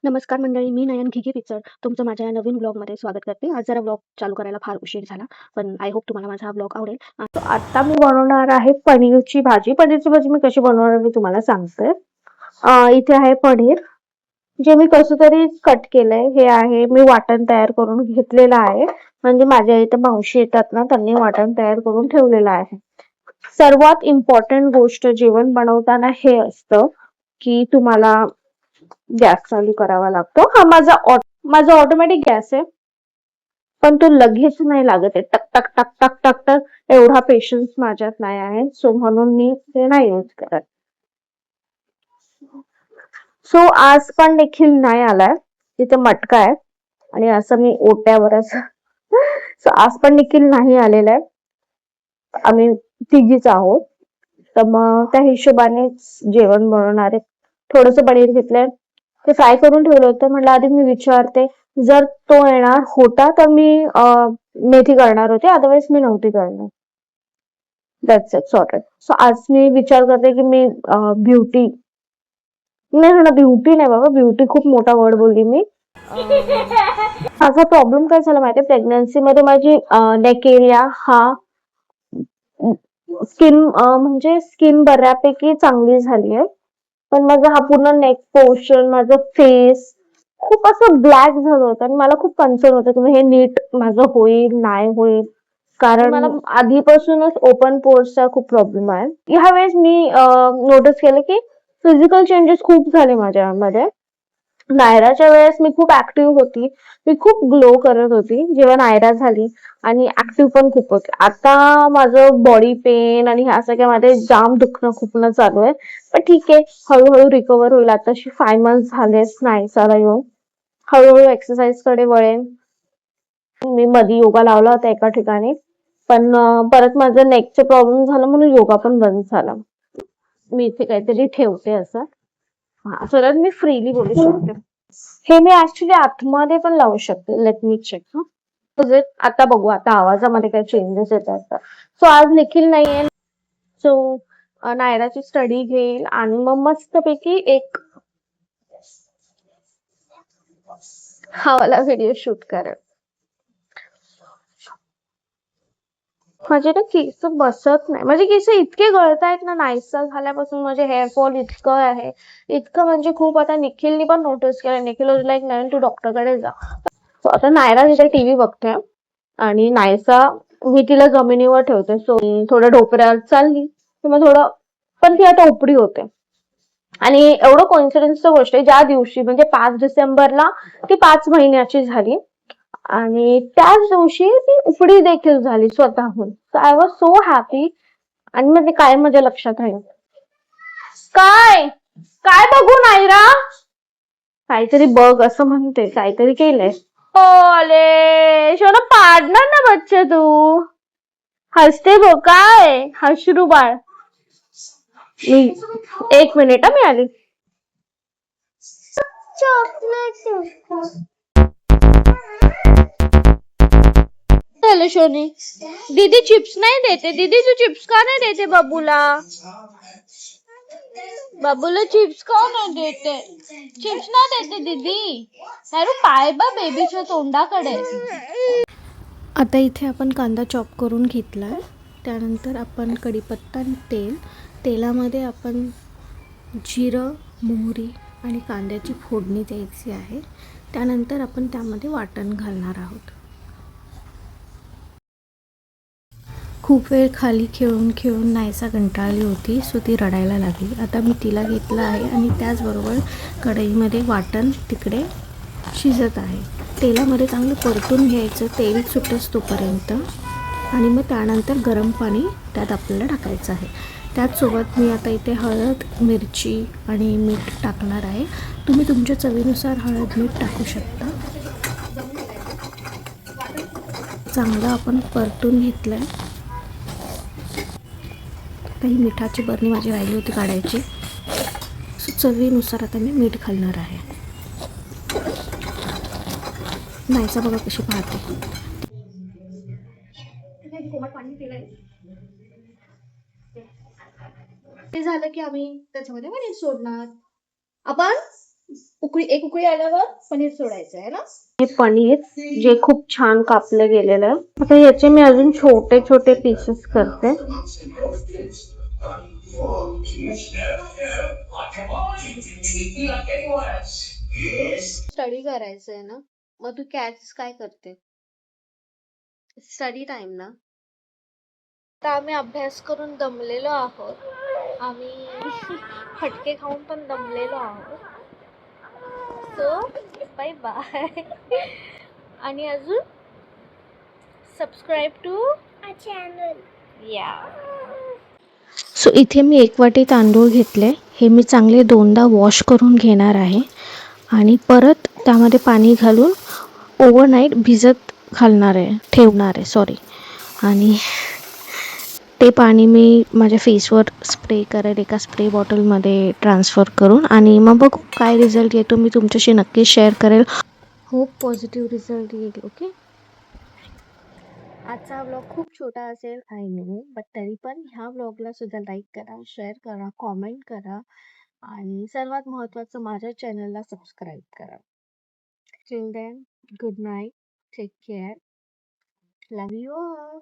नमस्कार मंडळी, मी नयन घिगे पिचड तुमचं माझ्या या नवीन ब्लॉगमध्ये स्वागत करते. आज जरा ब्लॉग चालू करायला फार उशीर झाला, पण आय होप तुम्हाला माझा हा ब्लॉग आवडेल. आता मी बनवणार आहे पनीरची भाजी. पनीरची भाजी मी कशी बनवणार मी तुम्हाला सांगते. इथे आहे पनीर जे मी कसं तरी कट केलंय. हे आहे मी वाटण तयार करून घेतलेलं आहे. म्हणजे माझ्या इथे मावशी येतात ना, त्यांनी वाटण तयार करून ठेवलेलं आहे. सर्वात इम्पॉर्टंट गोष्ट जेवण बनवताना हे असतं की तुम्हाला गॅस चालू करावा लागतो. हा माझा ऑटोमॅटिक गॅस आहे, पण तो लगेच नाही लागत आहे. टक टक टक टक टक टक एवढा पेशन्स माझ्यात नाही आहे. सो म्हणून मी ते नाही यूज करत. सो आज पण देखील नाही आलाय. तिथे मटका आहे आणि असं मी ओट्यावर असं सो आज पण देखील नाही आलेला आहे. आम्ही तिघीच आहोत, तर मग त्या हिशोबाने जेवण बनवणार आहे. थोडस पनीर घेतलंय, ते फ्राय करून ठेवलं होतं. म्हटलं आधी मी विचारते, जर तो येणार होता तर मी मेथी करणार होते, अदरवाईज मी नव्हती करणार. That's it, sorted. सो आज मी विचार करते की मी ब्युटी नाही, ब्युटी नाही बाबा, ब्युटी खूप मोठा वर्ड बोलली मी. माझा प्रॉब्लेम काय झाला माहितीये, प्रेग्नन्सी मध्ये माझी नेक एरिया हा म्हणजे स्किन बऱ्यापैकी चांगली झाली आहे, पण माझा हा पूर्ण नेक पोर्शन, माझं फेस खूप असं ब्लॅक झालं होतं आणि मला खूप कन्सर्न होतं की हे नीट माझं होईल नाही होईल, कारण मला आधीपासूनच ओपन पोर्सचा खूप प्रॉब्लेम आहे. ह्या वेळेस मी नोटीस केलं की फिजिकल चेंजेस खूप झाले माझ्यामध्ये. नायराच्या वेळेस मी खूप ऍक्टिव्ह होती, मी खूप ग्लो करत होती जेव्हा नायरा झाली, आणि ऍक्टिव्ह पण खूप होते. आता माझं बॉडी पेन आणि ह्या सगळ्यामध्ये जाम दुखणं खुपणं चालू आहे, पण ठीक आहे, हळूहळू रिकवर होईल. आताशी 5 months झालेच नायसाला येऊन. हळूहळू एक्सरसाइज कडे वळेन. मी मध्ये योगा लावला होता एका ठिकाणी, पण परत माझं नेकचा प्रॉब्लेम झाला म्हणून योगा पण बंद झाला. मी इथे काहीतरी ठेवते असं, हा सरळ मी फ्रीली बोलू शकते. हे मी ऍक्च्युली आतमध्ये पण लावू शकते. Let me check. तुझे आता बघू, आता आवाजामध्ये काही चेंजेस येतात का. सो आज निखिल नाहीये, सो नायराची स्टडी घेईल आणि मग मस्तपैकी एक हा वाला व्हिडिओ शूट करेल. माझे ना केस बसत नाही, माझे केस इतके गळतायत ना, नाहीसा झाल्यापासून माझे हेअरफॉल इतकं आहे, इतकं म्हणजे खूप. आता निखिलनी पण नोटीस केलं. निखिल वॉज लाईक, नयन तू डॉक्टरकडे जा. So आता नायरा तिथे टीव्ही बघते आणि नायसा मी तिला जमिनीवर ठेवते. सो थोडं ढोपऱ्यावर चालली किंवा थोडं, पण ती आता उपडी होते. आणि एवढं कॉन्फिडन्सची गोष्ट आहे, ज्या दिवशी म्हणजे 5 डिसेंबरला ती 5 महिन्याची झाली आणि त्याच दिवशी ती उपडी देखील झाली स्वतःहून. I was so happy. आणि मग ते काय माझ्या लक्षात राहील. काय काय बघू नायरा, काहीतरी बघ असं म्हणते, काहीतरी केलंय. ओले शोना पाडणार ना बच्चे, तू हसते बघ, काय हशरू बाळ. मी 1 मिनिट मी आली. चलो शोनी, दीदी चिप्स नहीं देते. दीदी तू चिप्स का नहीं देते बबूला? बबूला चिप्स का नहीं देते? चिप्स ना देते दीदी. अरे पाय बा बेबीच्या तोंडाकडे. आता इथे आपण कांदा चॉप करून घेतला आहे. त्यानंतर आपण कढीपत्ता आणि तेलामध्ये आपण जिरं, मोहरी आणि कांद्याची फोडणी द्यायची आहे. त्यानंतर आपण त्यामध्ये वाटण घालणार आहोत. खूप वेळ खाली खेळून नायसा कंटाळली होती, सो ती रडायला लागली. आता मी तिला घेतलं आहे आणि त्याचबरोबर कढईमध्ये वाटण तिकडे शिजत आहे. तेलामध्ये चांगलं परतून घ्यायचं, तेल सुटस तोपर्यंत, आणि मग त्यानंतर गरम पाणी त्यात आपल्याला टाकायचं आहे. त्याचसोबत मी आता इथे हळद, मिरची आणि मीठ टाकणार आहे. तुम्ही तुमच्या चवीनुसार हळद मीठ टाकू शकता. चांगलं आपण परतून घेतलं आहे. काही मिठाची बरणी माझी राहिली होती काढायची, सो चवीनुसार आता मी मीठ घालणार आहे. नायसा बघा कशी पाहते. ते झालं की आम्ही त्याच्यामध्ये पनीर सोडणार. आपण एक उकळी आल्यावर पनीर सोडायचं आहे ना. हे पनीर जे खूप छान कापलं गेलेलं आहे. आता याचे मी अजून छोटे छोटे पीसेस करते. स्टडी करायचं आहे ना, मग तू काय करते? स्टडी टाइम ना. तर आम्ही अभ्यास करून दमलेलो आहोत, आम्ही फटके खाऊन पण दमलेलो आहोत. So bye bye. आणि अजून सबस्क्राईब टू चॅनल. या. सो इथे मी 1 वाटी तांदूळ घेतले. हे मी चांगले 2दा वॉश करून घेणार आहे आणि परत त्यामध्ये पाणी घालून ओव्हरनाईट भिजत ठेवणार आहे सॉरी. आणि ते पाणी मी माझ्या फेसवर स्प्रे करेल एका स्प्रे बॉटलमध्ये ट्रान्सफर करून, आणि मग बघू काय रिझल्ट येतो. मी तुमच्याशी नक्की शेअर करेल. होप पॉझिटिव्ह रिझल्ट येईल. ओके. आजचा व्लॉग खूप छोटा असेल आय नो, बट तरी पण ह्या व्लॉगला सुद्धा लाईक करा, शेअर करा, कॉमेंट करा आणि सर्वात महत्त्वाचं माझ्या चॅनलला सबस्क्राईब करा. Till then, good night, take care, love you all.